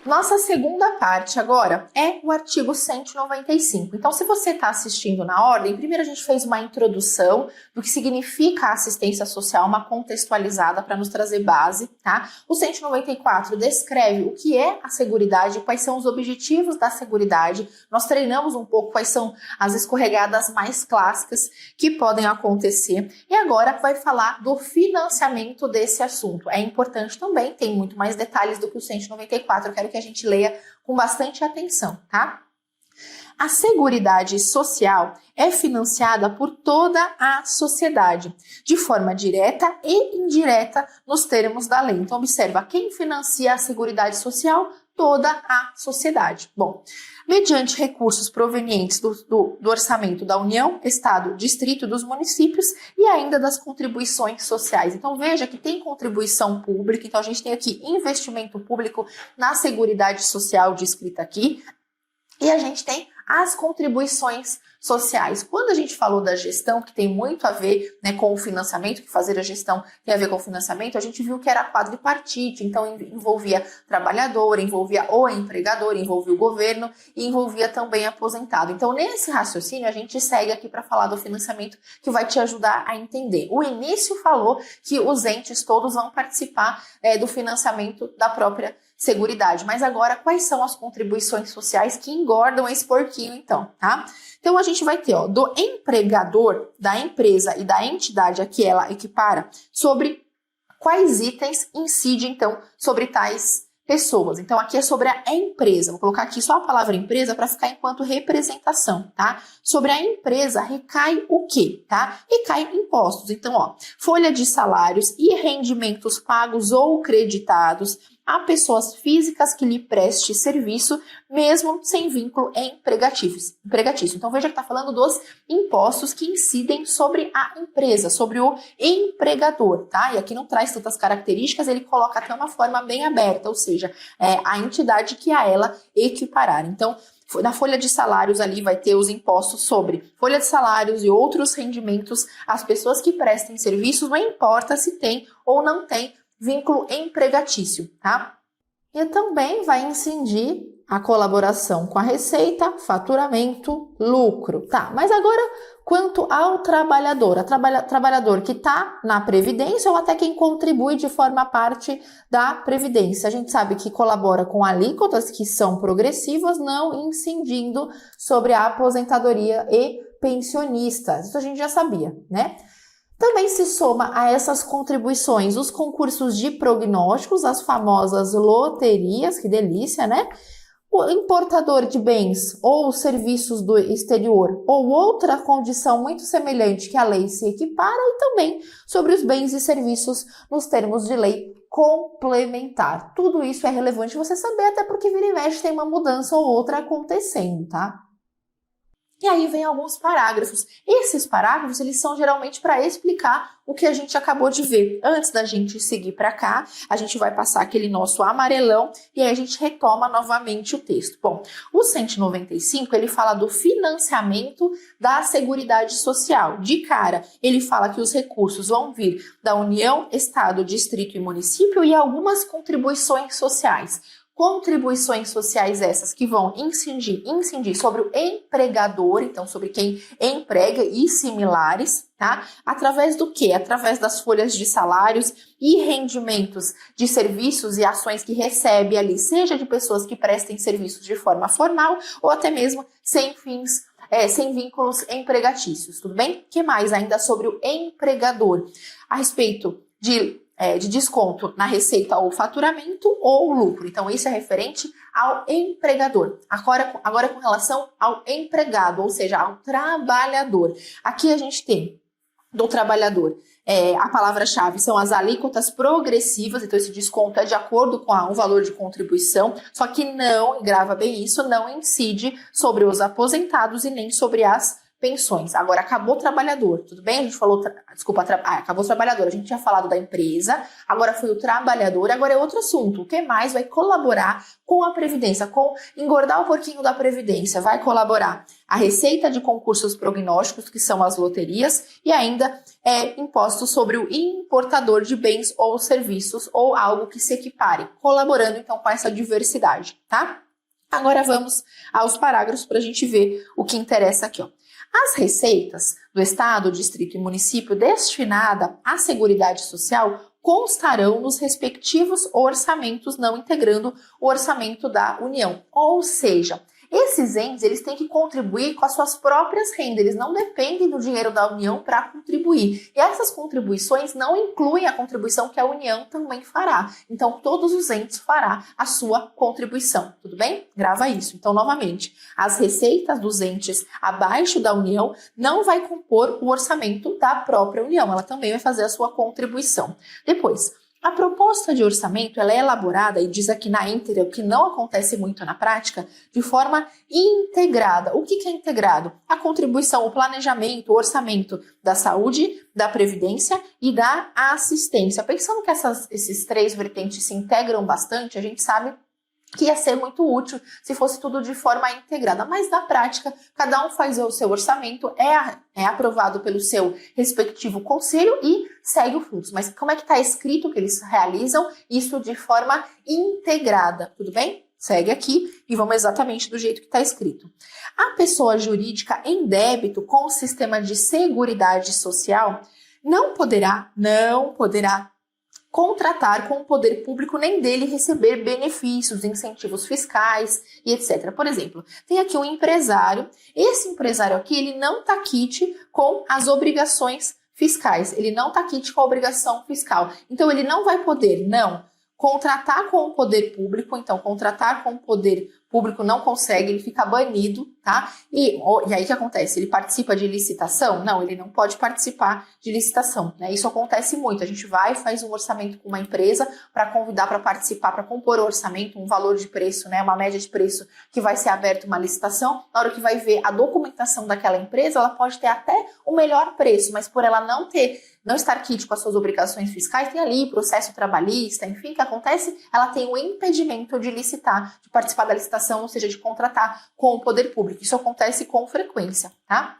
Nossa segunda parte agora é o artigo 195. Então, se você está assistindo na ordem, primeiro a gente fez uma introdução do que significa a assistência social, uma contextualizada para nos trazer base, tá? O 194 descreve o que é a seguridade, quais são os objetivos da seguridade. Nós treinamos um pouco quais são as escorregadas mais clássicas que podem acontecer. E agora vai falar do financiamento desse assunto. É importante também, tem muito mais detalhes do que o 194, eu quero que a gente leia com bastante atenção, tá? A Seguridade Social é financiada por toda a sociedade, de forma direta e indireta nos termos da lei. Então, observa, quem financia a Seguridade Social? Toda a sociedade. Bom, mediante recursos provenientes do orçamento da União, Estado, Distrito, dos municípios e ainda das contribuições sociais. Então veja que tem contribuição pública, então a gente tem aqui investimento público na Seguridade Social descrita aqui, e a gente tem as contribuições sociais. Quando a gente falou da gestão, que tem muito a ver, né, com o financiamento, que fazer a gestão tem a ver com o financiamento, a gente viu que era quadripartite, então envolvia trabalhador, envolvia o empregador, envolvia o governo e envolvia também aposentado. Então, nesse raciocínio, a gente segue aqui para falar do financiamento, que vai te ajudar a entender. O início falou que os entes todos vão participar do financiamento da própria Seguridade, mas agora quais são as contribuições sociais que engordam esse porquinho então, tá? Então a gente vai ter, ó, do empregador, da empresa e da entidade a que ela equipara, sobre quais itens incide então sobre tais pessoas. Então aqui é sobre a empresa, vou colocar aqui só a palavra empresa para ficar enquanto representação, tá? Sobre a empresa recai o quê, tá? Recai impostos. Então, ó, folha de salários e rendimentos pagos ou creditados a pessoas físicas que lhe preste serviço, mesmo sem vínculo empregatício. Então veja que está falando dos impostos que incidem sobre a empresa, sobre o empregador, tá? E aqui não traz tantas características, ele coloca até uma forma bem aberta, ou seja, a entidade que a ela equiparar. Então, na folha de salários ali vai ter os impostos sobre folha de salários e outros rendimentos às pessoas que prestem serviços, não importa se tem ou não tem vínculo empregatício, tá? E também vai incidir a colaboração com a receita, faturamento, lucro, tá? Mas agora, quanto ao trabalhador, trabalhador que está na Previdência ou até quem contribui de forma parte da Previdência. A gente sabe que colabora com alíquotas que são progressivas, não incidindo sobre a aposentadoria e pensionistas. Isso a gente já sabia, né? Também se soma a essas contribuições os concursos de prognósticos, as famosas loterias, que delícia, né? O importador de bens ou serviços do exterior ou outra condição muito semelhante que a lei se equipara e também sobre os bens e serviços nos termos de lei complementar. Tudo isso é relevante você saber, até porque vira e mexe tem uma mudança ou outra acontecendo, tá? E aí vem alguns parágrafos. Esses parágrafos, eles são geralmente para explicar o que a gente acabou de ver. Antes da gente seguir para cá, a gente vai passar aquele nosso amarelão e aí a gente retoma novamente o texto. Bom, o 195, ele fala do financiamento da Seguridade Social. De cara, ele fala que os recursos vão vir da União, Estado, Distrito e Município e algumas contribuições sociais. Contribuições sociais essas que vão incidir sobre o empregador, então sobre quem emprega e similares, tá? Através do quê? Através das folhas de salários e rendimentos de serviços e ações que recebe ali, seja de pessoas que prestem serviços de forma formal ou até mesmo sem vínculos empregatícios, tudo bem? O que mais ainda sobre o empregador? A respeito de desconto na receita ou faturamento ou lucro. Então, isso é referente ao empregador. Agora com relação ao empregado, ou seja, ao trabalhador. Aqui a gente tem do trabalhador, a palavra-chave são as alíquotas progressivas, então esse desconto é de acordo com o valor de contribuição, só que não, grava bem isso, não incide sobre os aposentados e nem sobre as pensões. Agora, acabou o trabalhador, tudo bem? A gente falou, acabou o trabalhador, a gente tinha falado da empresa, agora foi o trabalhador, agora é outro assunto. O que mais vai colaborar com a Previdência, com engordar o porquinho da Previdência? Vai colaborar a receita de concursos prognósticos, que são as loterias, e ainda impostos sobre o importador de bens ou serviços ou algo que se equipare, colaborando então com essa diversidade, tá? Agora vamos aos parágrafos para a gente ver o que interessa aqui, ó. As receitas do Estado, Distrito e Município destinada à Seguridade Social constarão nos respectivos orçamentos, não integrando o orçamento da União. Ou seja, esses entes, eles têm que contribuir com as suas próprias rendas, eles não dependem do dinheiro da União para contribuir. E essas contribuições não incluem a contribuição que a União também fará. Então, todos os entes fará a sua contribuição, tudo bem? Grava isso. Então, novamente, as receitas dos entes abaixo da União não vai compor o orçamento da própria União, ela também vai fazer a sua contribuição. Depois, a proposta de orçamento ela é elaborada, e diz aqui na íntegra, o que não acontece muito na prática, de forma integrada. O que é integrado? A contribuição, o planejamento, o orçamento da saúde, da previdência e da assistência. Pensando que esses três vertentes se integram bastante, a gente sabe que ia ser muito útil se fosse tudo de forma integrada, mas na prática, cada um faz o seu orçamento, é aprovado pelo seu respectivo conselho e segue o fluxo. Mas como é que está escrito que eles realizam isso de forma integrada, tudo bem? Segue aqui e vamos exatamente do jeito que está escrito. A pessoa jurídica em débito com o sistema de seguridade social não poderá contratar com o poder público nem dele receber benefícios, incentivos fiscais e etc. Por exemplo, tem aqui um empresário, esse empresário aqui, ele não está quite com as obrigações fiscais, ele não está quite com a obrigação fiscal, então ele não vai poder, contratar com o poder público, então contratar com o poder público não consegue, ele fica banido, tá? E aí o que acontece? Ele participa de licitação? Não, ele não pode participar de licitação, né? Isso acontece muito, a gente vai, faz um orçamento com uma empresa para convidar para participar, para compor o orçamento, um valor de preço, né? Uma média de preço que vai ser aberta uma licitação, na hora que vai ver a documentação daquela empresa, ela pode ter até o melhor preço, mas por ela não estar quite com as suas obrigações fiscais, tem ali processo trabalhista, enfim, o que acontece? Ela tem o impedimento de licitar, de participar da licitação, ou seja, de contratar com o poder público. Isso acontece com frequência, tá?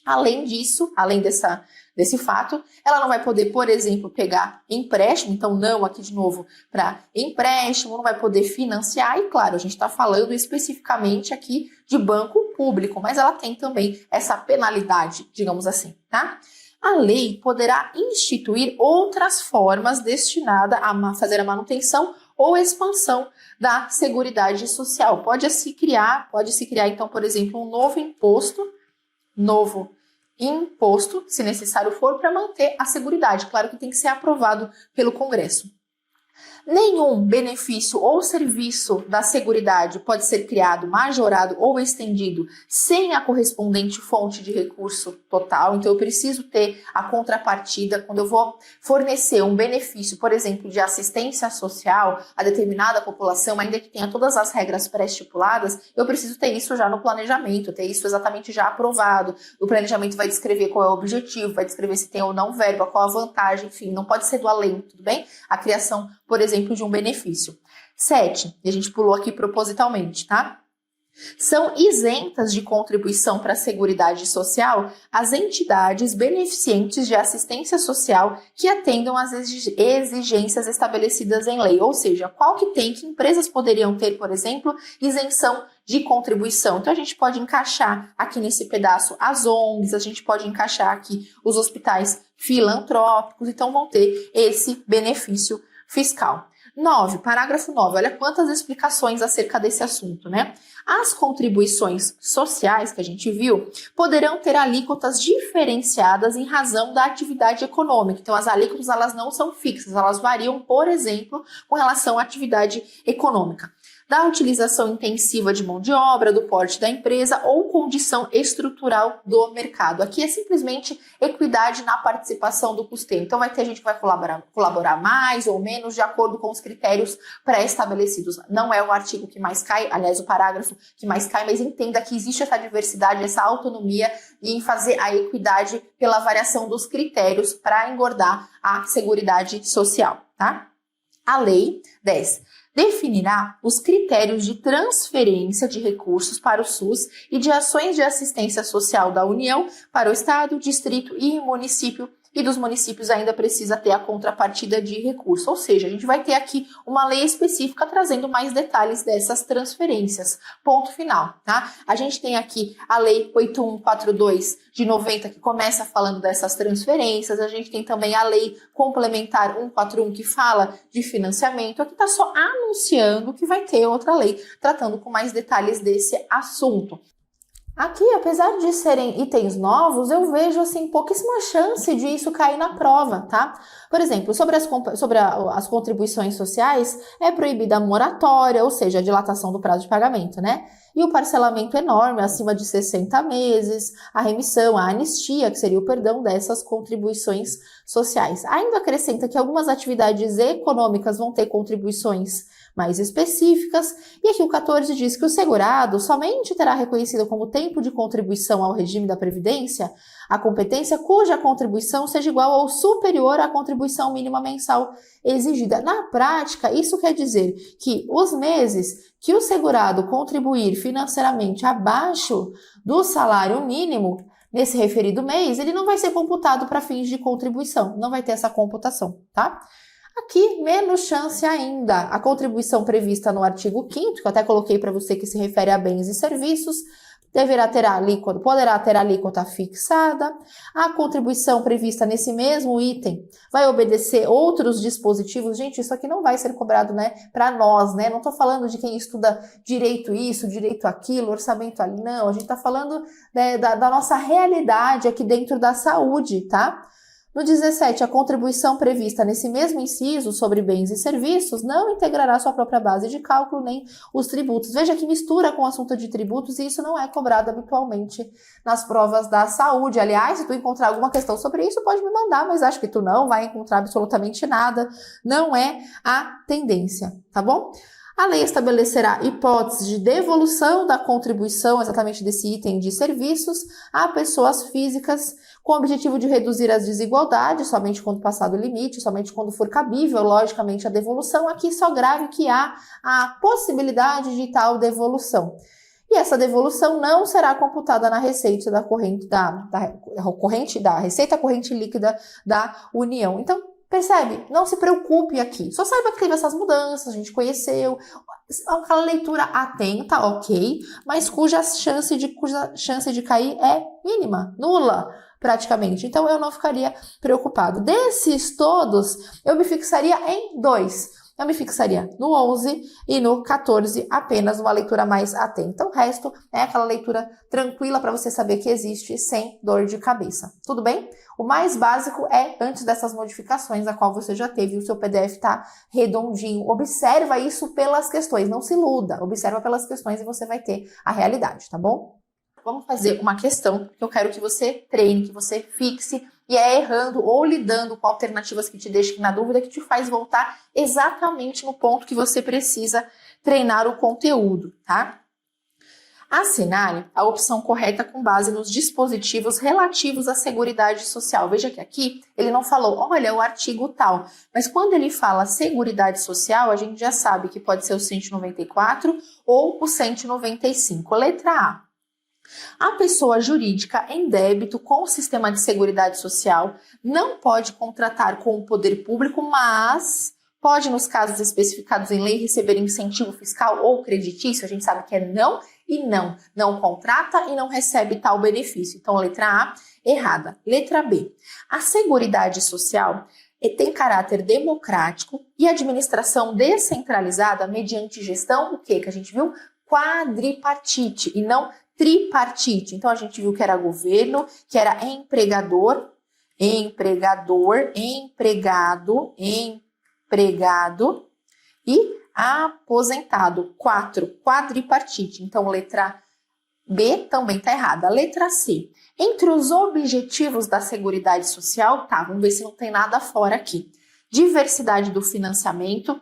Além disso, além desse fato, ela não vai poder, por exemplo, pegar empréstimo, então não aqui de novo para empréstimo, não vai poder financiar, e claro, a gente está falando especificamente aqui de banco público, mas ela tem também essa penalidade, digamos assim, tá? A lei poderá instituir outras formas destinadas a fazer a manutenção ou expansão da Seguridade Social. Pode-se criar, então, por exemplo, um novo imposto, se necessário for, para manter a Seguridade. Claro que tem que ser aprovado pelo Congresso. Nenhum benefício ou serviço da Seguridade pode ser criado, majorado ou estendido sem a correspondente fonte de recurso total. Então, eu preciso ter a contrapartida quando eu vou fornecer um benefício, por exemplo, de assistência social a determinada população, ainda que tenha todas as regras pré-estipuladas, eu preciso ter isso já no planejamento, ter isso exatamente já aprovado. O planejamento vai descrever qual é o objetivo, vai descrever se tem ou não verba, qual a vantagem, enfim, não pode ser do além, tudo bem? A criação, por exemplo, de um benefício. 7, e a gente pulou aqui propositalmente, tá? São isentas de contribuição para a Seguridade Social as entidades beneficentes de assistência social que atendam às exigências estabelecidas em lei. Ou seja, qual que empresas poderiam ter, por exemplo, isenção de contribuição. Então, a gente pode encaixar aqui nesse pedaço as ONGs, a gente pode encaixar aqui os hospitais filantrópicos, então vão ter esse benefício fiscal. 9, parágrafo 9, olha quantas explicações acerca desse assunto, né? As contribuições sociais que a gente viu poderão ter alíquotas diferenciadas em razão da atividade econômica. Então, as alíquotas elas não são fixas, elas variam, por exemplo, com relação à atividade econômica. da utilização intensiva de mão de obra, do porte da empresa ou condição estrutural do mercado. Aqui é simplesmente equidade na participação do custeio. Então vai ter gente que vai colaborar mais ou menos de acordo com os critérios pré-estabelecidos. Não é o artigo que mais cai, aliás, o parágrafo que mais cai, mas entenda que existe essa diversidade, essa autonomia em fazer a equidade pela variação dos critérios para engordar a Seguridade Social, tá? A Lei 10 definirá os critérios de transferência de recursos para o SUS e de ações de assistência social da União para o Estado, Distrito e Município, e dos municípios ainda precisa ter a contrapartida de recurso. Ou seja, a gente vai ter aqui uma lei específica trazendo mais detalhes dessas transferências. Ponto final, tá? A gente tem aqui a Lei 8142 de 90, que começa falando dessas transferências. A gente tem também a Lei Complementar 141, que fala de financiamento. Aqui está só anunciando que vai ter outra lei tratando com mais detalhes desse assunto. Aqui, apesar de serem itens novos, eu vejo, assim, pouquíssima chance de isso cair na prova, tá? Por exemplo, sobre as contribuições sociais, é proibida a moratória, ou seja, a dilatação do prazo de pagamento, né? E o parcelamento enorme, acima de 60 meses, a remissão, a anistia, que seria o perdão dessas contribuições sociais. Ainda acrescenta que algumas atividades econômicas vão ter contribuições mais específicas, e aqui o 14 diz que o segurado somente terá reconhecido como tempo de contribuição ao regime da Previdência a competência cuja contribuição seja igual ou superior à contribuição mínima mensal exigida. Na prática, isso quer dizer que os meses que o segurado contribuir financeiramente abaixo do salário mínimo, nesse referido mês, ele não vai ser computado para fins de contribuição, não vai ter essa computação, tá? Aqui, menos chance ainda. A contribuição prevista no artigo 5º, que eu até coloquei para você que se refere a bens e serviços, poderá ter alíquota fixada. A contribuição prevista nesse mesmo item vai obedecer outros dispositivos. Gente, isso aqui não vai ser cobrado, né, para nós, né? Não estou falando de quem estuda direito isso, direito aquilo, orçamento ali, não. A gente está falando, né, da nossa realidade aqui dentro da saúde, tá? No 17, a contribuição prevista nesse mesmo inciso sobre bens e serviços não integrará sua própria base de cálculo nem os tributos. Veja que mistura com o assunto de tributos e isso não é cobrado habitualmente nas provas da saúde. Aliás, se tu encontrar alguma questão sobre isso, pode me mandar, mas acho que tu não vai encontrar absolutamente nada. Não é a tendência, tá bom? A lei estabelecerá hipóteses de devolução da contribuição, exatamente desse item de serviços, a pessoas físicas, com o objetivo de reduzir as desigualdades, somente quando passado o limite, somente quando for cabível, logicamente, a devolução. Aqui só grave que há a possibilidade de tal devolução. E essa devolução não será computada na receita da receita corrente líquida da União. Então, percebe? Não se preocupe aqui. Só saiba que teve essas mudanças, a gente conheceu. Aquela leitura atenta, ok, mas cuja chance de cair é mínima, nula, praticamente. Então, eu não ficaria preocupado. Desses todos, eu me fixaria em 2. Eu me fixaria no 11 e no 14, apenas uma leitura mais atenta. O resto é aquela leitura tranquila para você saber que existe sem dor de cabeça. Tudo bem? O mais básico é antes dessas modificações, a qual você já teve, o seu PDF está redondinho. Observa isso pelas questões, não se iluda. Observa pelas questões e você vai ter a realidade, tá bom? Vamos fazer uma questão que eu quero que você treine, que você fixe, e é errando ou lidando com alternativas que te deixem na dúvida, que te faz voltar exatamente no ponto que você precisa treinar o conteúdo, tá? Assinale a opção correta com base nos dispositivos relativos à Seguridade Social. Veja que aqui ele não falou, olha, o artigo tal, mas quando ele fala Seguridade Social, a gente já sabe que pode ser o 194 ou o 195. Letra A. A pessoa jurídica em débito com o sistema de seguridade social não pode contratar com o poder público, mas pode, nos casos especificados em lei, receber incentivo fiscal ou creditício. A gente sabe que é não e não. Não contrata e não recebe tal benefício. Então, letra A, errada. Letra B. A Seguridade Social tem caráter democrático e administração descentralizada mediante gestão, o quê? Que a gente viu? Quadripartite e não tripartite. Então, a gente viu que era governo, que era empregado e aposentado. 4, quadripartite. Então, letra B também está errada. Letra C. Entre os objetivos da Seguridade Social, tá, vamos ver se não tem nada fora aqui. Diversidade do financiamento,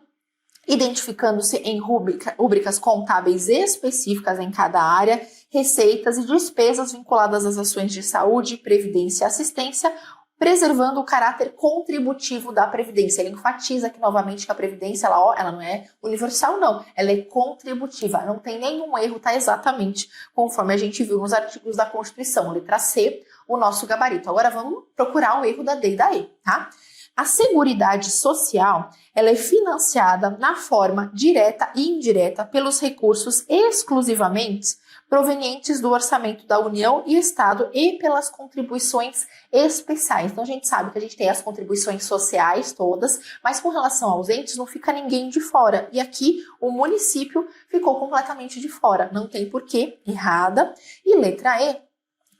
identificando-se em rúbricas contábeis específicas em cada área, receitas e despesas vinculadas às ações de saúde, previdência e assistência, preservando o caráter contributivo da Previdência. Ele enfatiza aqui novamente que a Previdência ela não é universal, não. Ela é contributiva, não tem nenhum erro, tá exatamente conforme a gente viu nos artigos da Constituição. Letra C, o nosso gabarito. Agora vamos procurar o erro da D e da E, tá? A Seguridade Social, ela é financiada na forma direta e indireta pelos recursos exclusivamente provenientes do orçamento da União e Estado e pelas contribuições especiais. Então, a gente sabe que a gente tem as contribuições sociais todas, mas com relação aos entes não fica ninguém de fora. E aqui, o município ficou completamente de fora. Não tem porquê, errada. E letra E.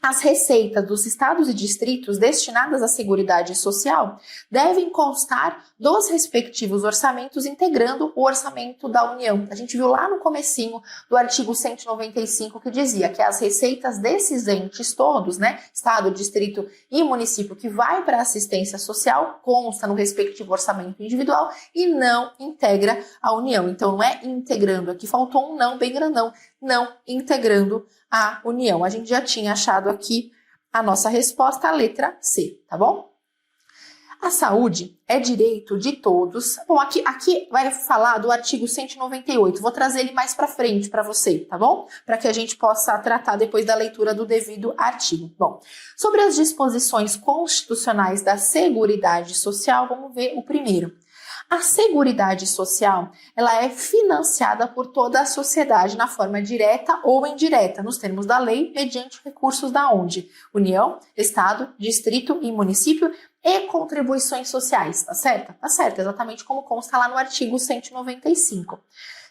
As receitas dos estados e distritos destinadas à Seguridade Social devem constar dos respectivos orçamentos, integrando o orçamento da União. A gente viu lá no comecinho do artigo 195 que dizia que as receitas desses entes todos, né, estado, distrito e município, que vai para a assistência social, consta no respectivo orçamento individual e não integra a União. Então não é integrando, aqui faltou um não bem grandão, não integrando a União. A gente já tinha achado aqui a nossa resposta, a letra C, tá bom? A saúde é direito de todos. Bom, aqui vai falar do artigo 198. Vou trazer ele mais para frente para você, tá bom? Para que a gente possa tratar depois da leitura do devido artigo. Bom, sobre as disposições constitucionais da Seguridade Social, vamos ver o primeiro. A Seguridade Social, ela é financiada por toda a sociedade na forma direta ou indireta, nos termos da lei, mediante recursos da onde? União, Estado, Distrito e Município e contribuições sociais, tá certo? Tá certo, exatamente como consta lá no artigo 195.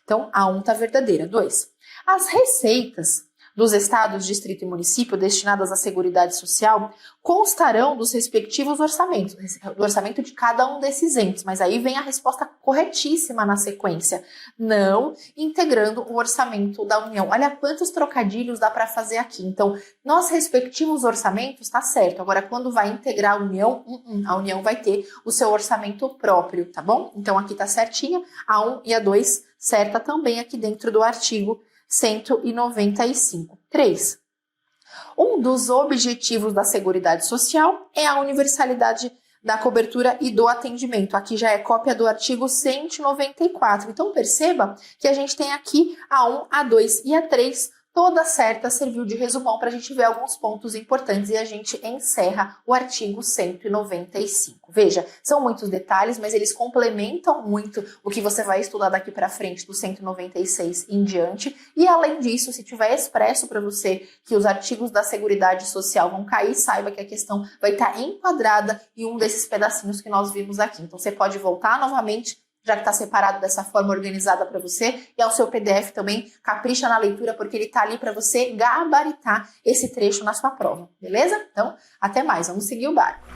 Então, a 1 tá verdadeira. 2. As receitas dos estados, distrito e município destinadas à Seguridade Social constarão dos respectivos orçamentos, do orçamento de cada um desses entes, mas aí vem a resposta corretíssima na sequência, não integrando o orçamento da União. Olha quantos trocadilhos dá para fazer aqui. Então, nós respectivos orçamentos, tá certo. Agora, quando vai integrar a União vai ter o seu orçamento próprio, tá bom? Então, aqui tá certinha, a 1 e a 2 certa também aqui dentro do artigo 195. 3. Um dos objetivos da Seguridade Social é a universalidade da cobertura e do atendimento. Aqui já é cópia do artigo 194. Então, perceba que a gente tem aqui a 1, a 2 e a 3 toda certa, serviu de resumão para a gente ver alguns pontos importantes e a gente encerra o artigo 195. Veja, são muitos detalhes, mas eles complementam muito o que você vai estudar daqui para frente do 196 em diante. E além disso, se tiver expresso para você que os artigos da Seguridade Social vão cair, saiba que a questão vai estar enquadrada em um desses pedacinhos que nós vimos aqui. Então você pode voltar novamente, já que está separado dessa forma organizada para você, e ao seu PDF também, capricha na leitura, porque ele está ali para você gabaritar esse trecho na sua prova, beleza? Então, até mais, vamos seguir o barco.